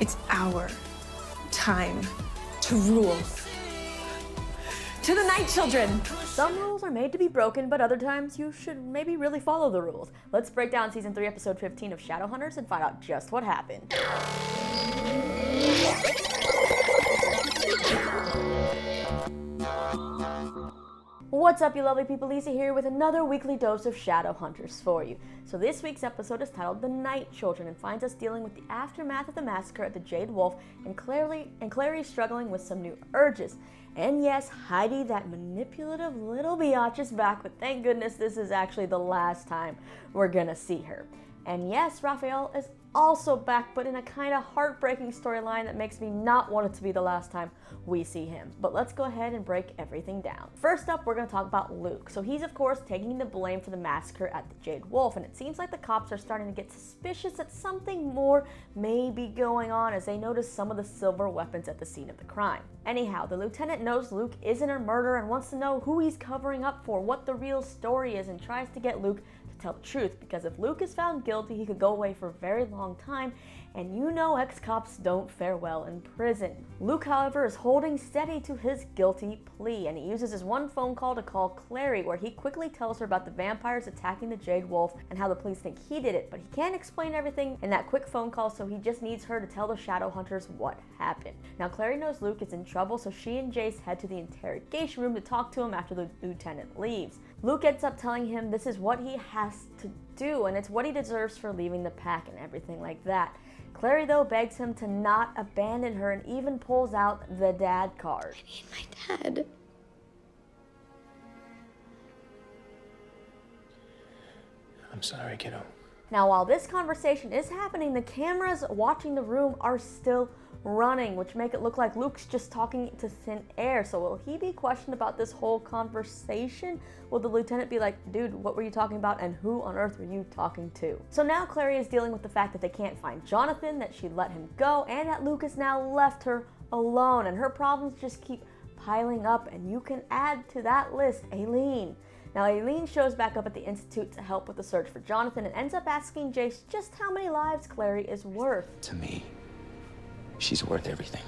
It's our time to rule. To the night children! Some rules are made to be broken, but other times you should maybe really follow the rules. Let's break down Season 3, Episode 15 of Shadowhunters and find out just what happened. What's up, you lovely people? Lisa here with another weekly dose of Shadowhunters for you. So this week's episode is titled The Night Children and finds us dealing with the aftermath of the massacre at the Jade Wolf and Clary struggling with some new urges. And yes, Heidi, that manipulative little biatch, is back, but thank goodness this is actually the last time we're gonna see her. And yes, Raphael is also back, but in a kind of heartbreaking storyline that makes me not want it to be the last time we see him. But let's go ahead and break everything down. First up, we're going to talk about Luke. So he's, of course, taking the blame for the massacre at the Jade Wolf, and it seems like the cops are starting to get suspicious that something more may be going on as they notice some of the silver weapons at the scene of the crime. Anyhow, the lieutenant knows Luke isn't a murderer and wants to know who he's covering up for, what the real story is, and tries to get Luke tell the truth, because if Luke is found guilty, he could go away for a very long time, and you know ex-cops don't fare well in prison. Luke, however, is holding steady to his guilty plea, and he uses his one phone call to call Clary, where he quickly tells her about the vampires attacking the Jade Wolf and how the police think he did it, but he can't explain everything in that quick phone call, so he just needs her to tell the Shadowhunters what happened. Now, Clary knows Luke is in trouble, so she and Jace head to the interrogation room to talk to him after the lieutenant leaves. Luke ends up telling him this is what he has to do, and it's what he deserves for leaving the pack and everything like that. Clary, though, begs him to not abandon her and even pulls out the dad card. I need my dad. I'm sorry, kiddo. Now, while this conversation is happening, the cameras watching the room are still running, which make it look like Luke's just talking to thin air. So will he be questioned about this whole conversation? Will the lieutenant be like, dude, what were you talking about and who on earth were you talking to? So now Clary is dealing with the fact that they can't find Jonathan, that she let him go, and that Luke has now left her alone, and her problems just keep piling up, and you can add to that list Aileen. Now, Aileen shows back up at the Institute to help with the search for Jonathan and ends up asking Jace just how many lives Clary is worth. To me, she's worth everything.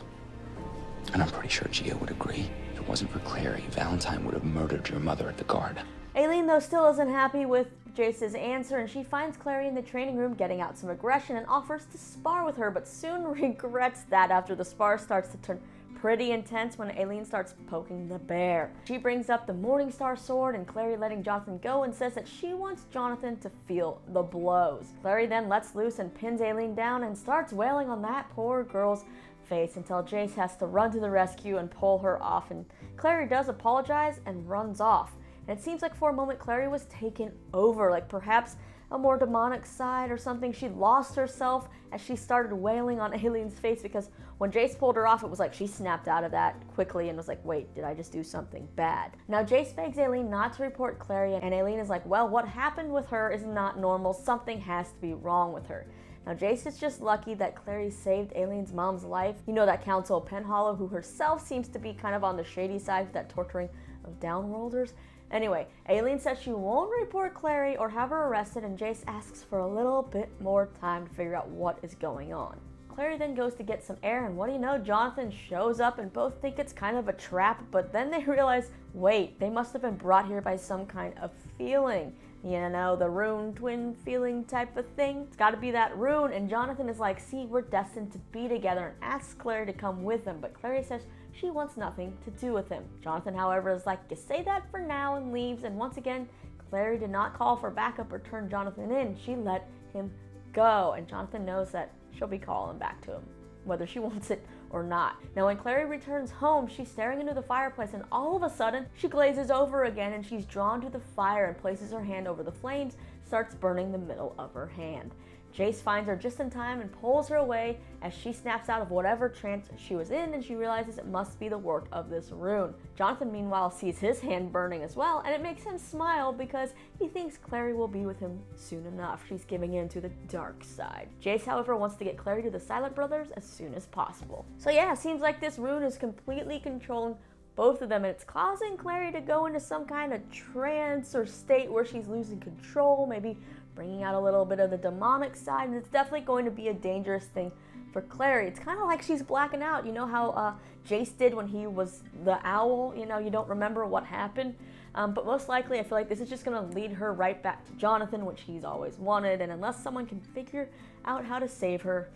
And I'm pretty sure Gia would agree. If it wasn't for Clary, Valentine would have murdered your mother at the guard. Aileen, though, still isn't happy with Jace's answer, and she finds Clary in the training room getting out some aggression and offers to spar with her, but soon regrets that after the spar starts to turn pretty intense when Aileen starts poking the bear. She brings up the Morningstar sword and Clary letting Jonathan go and says that she wants Jonathan to feel the blows. Clary then lets loose and pins Aileen down and starts wailing on that poor girl's face until Jace has to run to the rescue and pull her off, and Clary does apologize and runs off. And it seems like for a moment Clary was taken over, like perhaps a more demonic side or something. She lost herself as she started wailing on Aileen's face, because when Jace pulled her off, it was like she snapped out of that quickly and was like, wait, did I just do something bad? Now, Jace begs Aileen not to report Clary, and Aileen is like, well, what happened with her is not normal. Something has to be wrong with her. Now, Jace is just lucky that Clary saved Aileen's mom's life. You know, that Council Penhollow, who herself seems to be kind of on the shady side with that torturing of downworlders. Anyway, Aileen says she won't report Clary or have her arrested, and Jace asks for a little bit more time to figure out what is going on. Clary then goes to get some air, and what do you know, Jonathan shows up, and both think it's kind of a trap, but then they realize, wait, they must have been brought here by some kind of feeling. You know, the rune twin feeling type of thing. It's got to be that rune, and Jonathan is like, see, we're destined to be together, and asks Clary to come with him, but Clary says she wants nothing to do with him. Jonathan, however, is like, you say that for now, and leaves, and once again, Clary did not call for backup or turn Jonathan in. She let him go, and Jonathan knows that she'll be calling back to him, whether she wants it or not. Now, when Clary returns home, she's staring into the fireplace, and all of a sudden, she glazes over again, and she's drawn to the fire and places her hand over the flames, starts burning the middle of her hand. Jace finds her just in time and pulls her away as she snaps out of whatever trance she was in, and she realizes it must be the work of this rune. Jonathan, meanwhile, sees his hand burning as well, and it makes him smile because he thinks Clary will be with him soon enough. She's giving in to the dark side. Jace, however, wants to get Clary to the Silent Brothers as soon as possible. So yeah, it seems like this rune is completely controlling both of them, and it's causing Clary to go into some kind of trance or state where she's losing control, maybe bringing out a little bit of the demonic side, and it's definitely going to be a dangerous thing for Clary. It's kind of like she's blacking out. You know how Jace did when he was the owl? You know, you don't remember what happened. But most likely, I feel like this is just going to lead her right back to Jonathan, which he's always wanted. And unless someone can figure out how to save her,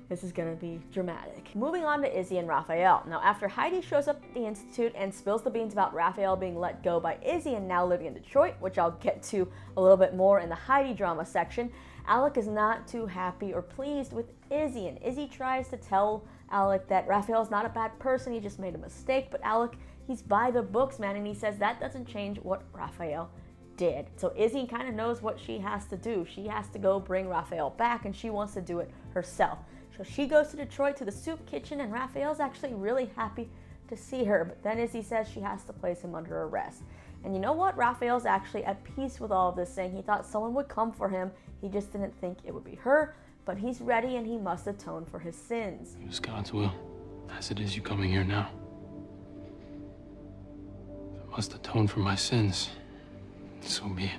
this is going to be dramatic. Moving on to Izzy and Raphael. Now, after Heidi shows up at the Institute and spills the beans about Raphael being let go by Izzy and now living in Detroit, which I'll get to a little bit more in the Heidi drama section, Alec is not too happy or pleased with Izzy. And Izzy tries to tell Alec that Raphael's not a bad person, he just made a mistake. But Alec, he's by the books, man, and he says that doesn't change what Raphael did. So Izzy kind of knows what she has to do. She has to go bring Raphael back, and she wants to do it herself. So she goes to Detroit to the soup kitchen, and Raphael's actually really happy to see her. But then Izzy says she has to place him under arrest. And you know what? Raphael's actually at peace with all of this, saying he thought someone would come for him. He just didn't think it would be her, but he's ready and he must atone for his sins. It was God's will, as it is you coming here now. If I must atone for my sins, so be it.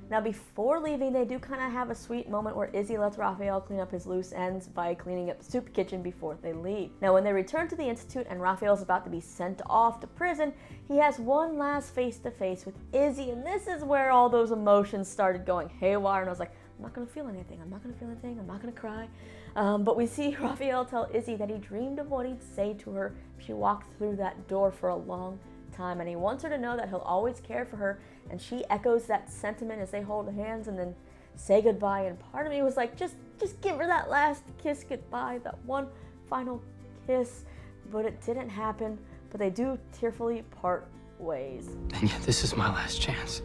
Now, before leaving, they do kind of have a sweet moment where Izzy lets Raphael clean up his loose ends by cleaning up the soup kitchen before they leave. Now, when they return to the Institute and Raphael's about to be sent off to prison, he has one last face-to-face with Izzy, and this is where all those emotions started going haywire, and I was like, I'm not going to feel anything, I'm not going to feel anything, I'm not going to cry. But we see Raphael tell Izzy that he dreamed of what he'd say to her if she walked through that door for a long time, and he wants her to know that he'll always care for her, and she echoes that sentiment as they hold hands and then say goodbye. And part of me was like, just give her that last kiss goodbye, that one final kiss. But it didn't happen. But they do tearfully part ways. And yet this is my last chance.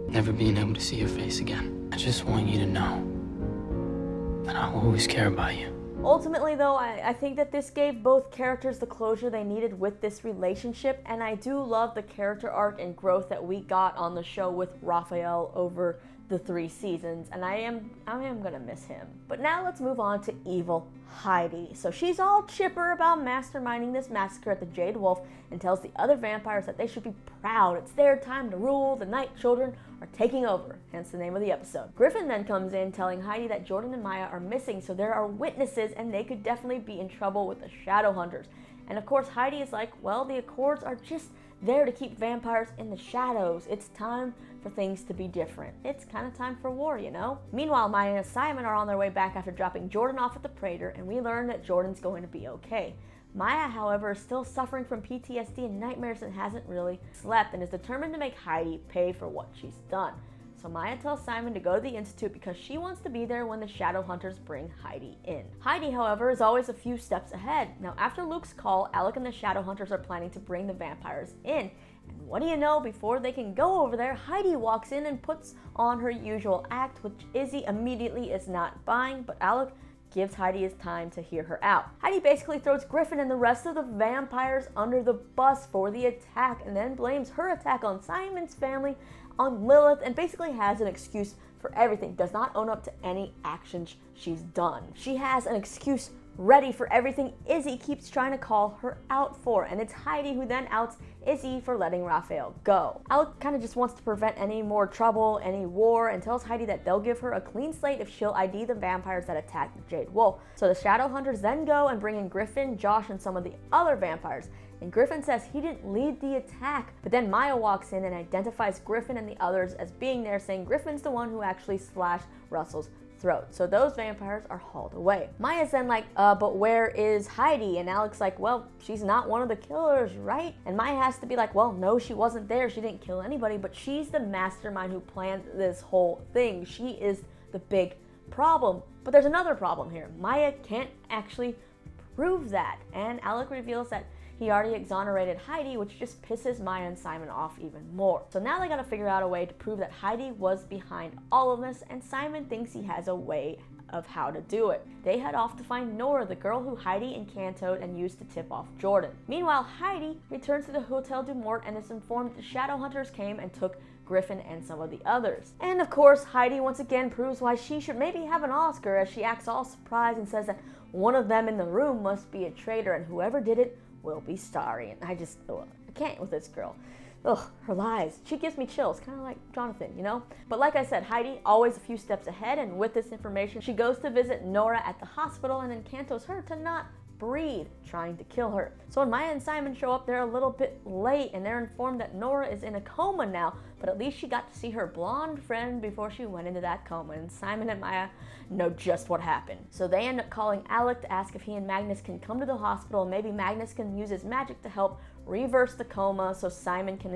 Never being able to see your face again. I just want you to know that I'll always care about you. Ultimately, though, I think that this gave both characters the closure they needed with this relationship, and I do love the character arc and growth that we got on the show with Raphael over the 3 seasons, and I am gonna miss him. But now let's move on to evil Heidi. So she's all chipper about masterminding this massacre at the Jade Wolf and tells the other vampires that they should be proud. It's their time to rule. The Night Children are taking over, hence the name of the episode. Griffin then comes in telling Heidi that Jordan and Maia are missing, so there are witnesses and they could definitely be in trouble with the Shadowhunters. And of course Heidi is like, well, the Accords are just there to keep vampires in the shadows. It's time for things to be different. It's kind of time for war, you know? Meanwhile, Maia and Simon are on their way back after dropping Jordan off at the Praetor, and we learn that Jordan's going to be okay. Maia, however, is still suffering from PTSD and nightmares and hasn't really slept, and is determined to make Heidi pay for what she's done. So Maia tells Simon to go to the Institute because she wants to be there when the Shadowhunters bring Heidi in. Heidi, however, is always a few steps ahead. Now, after Luke's call, Alec and the Shadowhunters are planning to bring the vampires in. And what do you know, before they can go over there, Heidi walks in and puts on her usual act, which Izzy immediately is not buying, but Alec gives Heidi his time to hear her out. Heidi basically throws Griffin and the rest of the vampires under the bus for the attack, and then blames her attack on Simon's family, on Lilith, and basically has an excuse for everything. Does not own up to any actions she's done. She has an excuse ready for everything Izzy keeps trying to call her out for, and it's Heidi who then outs Izzy for letting Raphael go. Alec kind of just wants to prevent any more trouble, any war, and tells Heidi that they'll give her a clean slate if she'll ID the vampires that attacked the Jade Wolf. So the Shadowhunters then go and bring in Griffin, Josh, and some of the other vampires. And Griffin says he didn't lead the attack, but then Maia walks in and identifies Griffin and the others as being there, saying Griffin's the one who actually slashed Russell's throat. So those vampires are hauled away. Maia's then like, but where is Heidi? And Alec's like, well, she's not one of the killers, right? And Maia has to be like, well, no, she wasn't there. She didn't kill anybody, but she's the mastermind who planned this whole thing. She is the big problem. But there's another problem here. Maia can't actually prove that. And Alec reveals that he already exonerated Heidi, which just pisses Maia and Simon off even more. So now they gotta figure out a way to prove that Heidi was behind all of this, and Simon thinks he has a way of how to do it. They head off to find Nora, the girl who Heidi encantoed and used to tip off Jordan. Meanwhile, Heidi returns to the Hotel du Mort and is informed the Shadowhunters came and took Griffin and some of the others. And of course, Heidi once again proves why she should maybe have an Oscar, as she acts all surprised and says that one of them in the room must be a traitor, and whoever did it will be starry. And I can't with this girl. Ugh, her lies. She gives me chills, kind of like Jonathan, you know? But like I said, Heidi, always a few steps ahead, and with this information, she goes to visit Nora at the hospital and encantos her to not breathe, trying to kill her. So when Maia and Simon show up, they're a little bit late, and they're informed that Nora is in a coma now, but at least she got to see her blonde friend before she went into that coma, and Simon and Maia know just what happened. So they end up calling Alec to ask if he and Magnus can come to the hospital, and maybe Magnus can use his magic to help reverse the coma so Simon can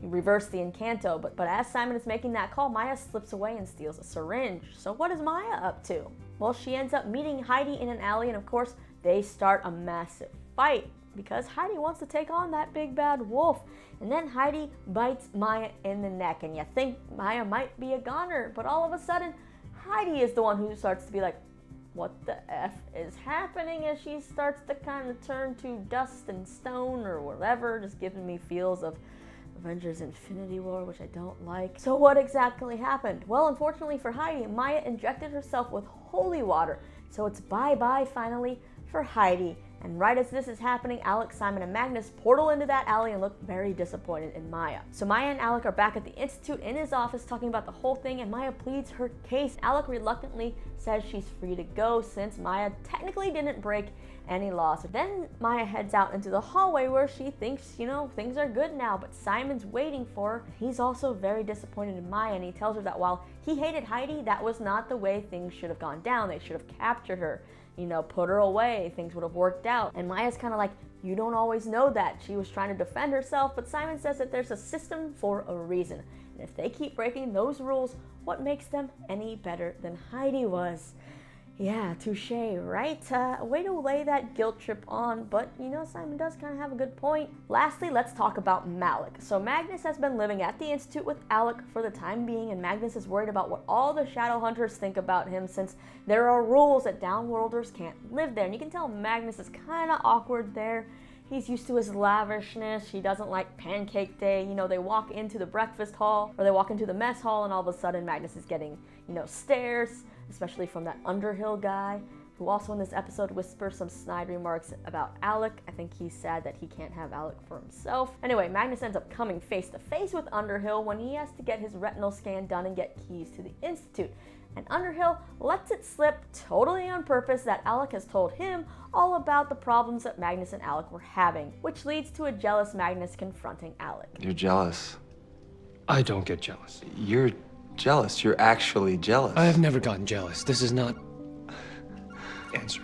reverse the encanto. But as Simon is making that call, Maia slips away and steals a syringe. So what is Maia up to? Well, she ends up meeting Heidi in an alley, and of course, they start a massive fight because Heidi wants to take on that big bad wolf. And then Heidi bites Maia in the neck, and you think Maia might be a goner, but all of a sudden, Heidi is the one who starts to be like, what the F is happening, as she starts to kind of turn to dust and stone or whatever, just giving me feels of Avengers Infinity War, which I don't like. So what exactly happened? Well, unfortunately for Heidi, Maia injected herself with holy water, so it's bye-bye finally for Heidi. And right as this is happening, Alec, Simon, and Magnus portal into that alley and look very disappointed in Maia. So Maia and Alec are back at the Institute in his office talking about the whole thing, and Maia pleads her case. Alec reluctantly says she's free to go since Maia technically didn't break any laws. So then Maia heads out into the hallway where she thinks, you know, things are good now, but Simon's waiting for her. He's also very disappointed in Maia, and he tells her that while he hated Heidi, that was not the way things should have gone down. They should have captured her, you know, put her away, things would have worked out. And Maia's kind of like, you don't always know that. She was trying to defend herself, but Simon says that there's a system for a reason. And if they keep breaking those rules, what makes them any better than Heidi was? Yeah, touche, right? Way to lay that guilt trip on, but you know, Simon does kind of have a good point. Lastly, let's talk about Malec. So Magnus has been living at the Institute with Alec for the time being, and Magnus is worried about what all the Shadowhunters think about him since there are rules that Downworlders can't live there. And you can tell Magnus is kind of awkward there. He's used to his lavishness. He doesn't like pancake day. You know, they walk into the breakfast hall, or they walk into the mess hall, and all of a sudden Magnus is getting, you know, stares, especially from that Underhill guy, who also in this episode whispers some snide remarks about Alec. I think he's sad that he can't have Alec for himself. Anyway, Magnus ends up coming face to face with Underhill when he has to get his retinal scan done and get keys to the Institute. And Underhill lets it slip totally on purpose that Alec has told him all about the problems that Magnus and Alec were having, which leads to a jealous Magnus confronting Alec. You're jealous. I don't get jealous. You're jealous. You're actually jealous. I have never gotten jealous. This is not... Answer.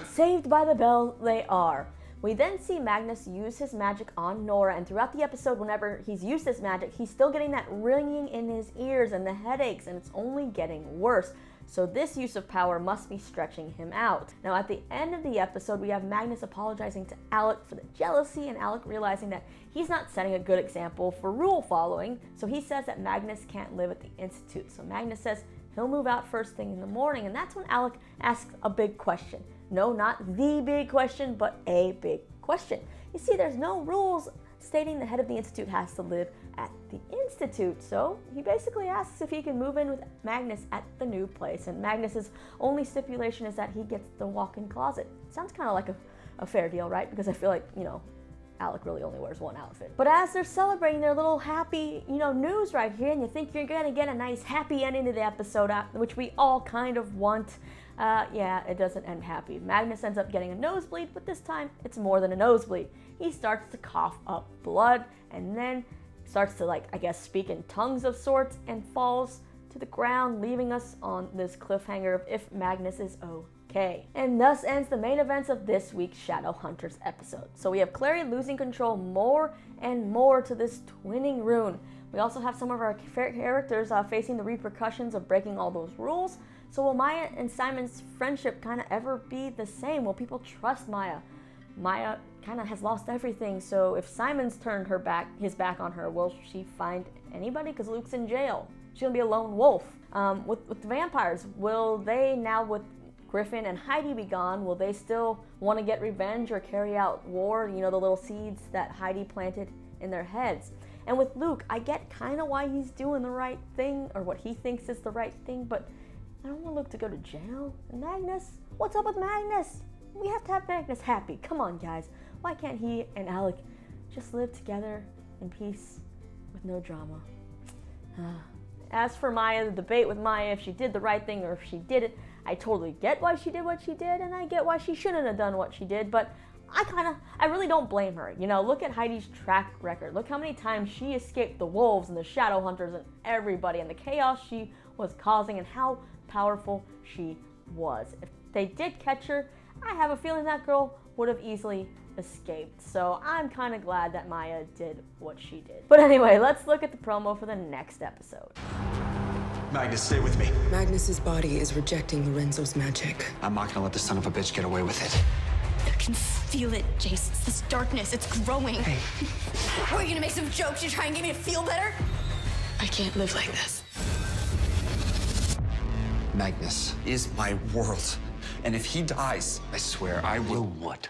Saved by the bell they are. We then see Magnus use his magic on Nora, and throughout the episode, whenever he's used his magic, he's still getting that ringing in his ears and the headaches, and it's only getting worse. So this use of power must be stretching him out. Now at the end of the episode, we have Magnus apologizing to Alec for the jealousy, and Alec realizing that he's not setting a good example for rule following, so he says that Magnus can't live at the Institute. So Magnus says he'll move out first thing in the morning, and that's when Alec asks a big question. No, not the big question, but a big question. You see, there's no rules stating the head of the Institute has to live at the Institute, so he basically asks if he can move in with Magnus at the new place, and Magnus's only stipulation is that he gets the walk-in closet. Sounds kind of like a fair deal, right? Because I feel like, you know, Alec really only wears one outfit. But as they're celebrating their little happy, you know, news right here, and you think you're gonna get a nice happy ending to the episode, which we all kind of want, yeah, it doesn't end happy. Magnus ends up getting a nosebleed, but this time it's more than a nosebleed. He starts to cough up blood, and then starts to, like, I guess, speak in tongues of sorts, and falls to the ground, leaving us on this cliffhanger of if Magnus is okay. And thus ends the main events of this week's Shadowhunters episode. So we have Clary losing control more and more to this twinning rune. We also have some of our characters facing the repercussions of breaking all those rules. So will Maia and Simon's friendship kind of ever be the same? Will people trust Maia? Maia kind of has lost everything, so if Simon's turned his back on her, will she find anybody? Because Luke's in jail. She's gonna be a lone wolf. With the vampires, will they, now with Griffin and Heidi be gone, will they still want to get revenge or carry out war? You know, the little seeds that Heidi planted in their heads. And with Luke, I get kind of why he's doing the right thing, or what he thinks is the right thing, but I don't want Luke to go to jail. And Magnus? What's up with Magnus? We have to have Magnus happy. Come on, guys. Why can't he and Alec just live together in peace with no drama. As for Maia, the debate with Maia, if she did the right thing or if she didn't, I totally get why she did what she did, and I get why she shouldn't have done what she did, but I really don't blame her. You know, look at Heidi's track record. Look how many times she escaped the wolves and the Shadowhunters and everybody and the chaos she was causing and how powerful she was. If they did catch her, I have a feeling that girl would have easily escaped. So I'm kind of glad that Maia did what she did. But anyway, let's look at the promo for the next episode. Magnus, stay with me. Magnus's body is rejecting Lorenzo's magic. I'm not gonna let the son of a bitch get away with it. I can feel it, Jace. It's this darkness. It's growing. Hey. What, are you gonna make some jokes to try and get me to feel better? I can't live like this. Magnus is my world. And if he dies, I swear I will what?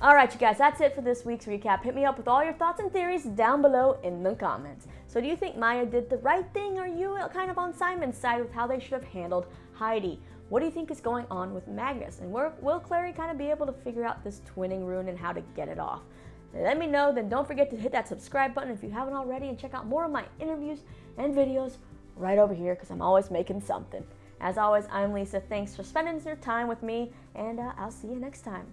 Alright, you guys, that's it for this week's recap. Hit me up with all your thoughts and theories down below in the comments. So do you think Maia did the right thing, or are you kind of on Simon's side with how they should have handled Heidi? What do you think is going on with Magnus? And will Clary kind of be able to figure out this twinning rune and how to get it off? Let me know, then don't forget to hit that subscribe button if you haven't already, and check out more of my interviews and videos right over here, because I'm always making something. As always, I'm Lisa. Thanks for spending your time with me, and I'll see you next time.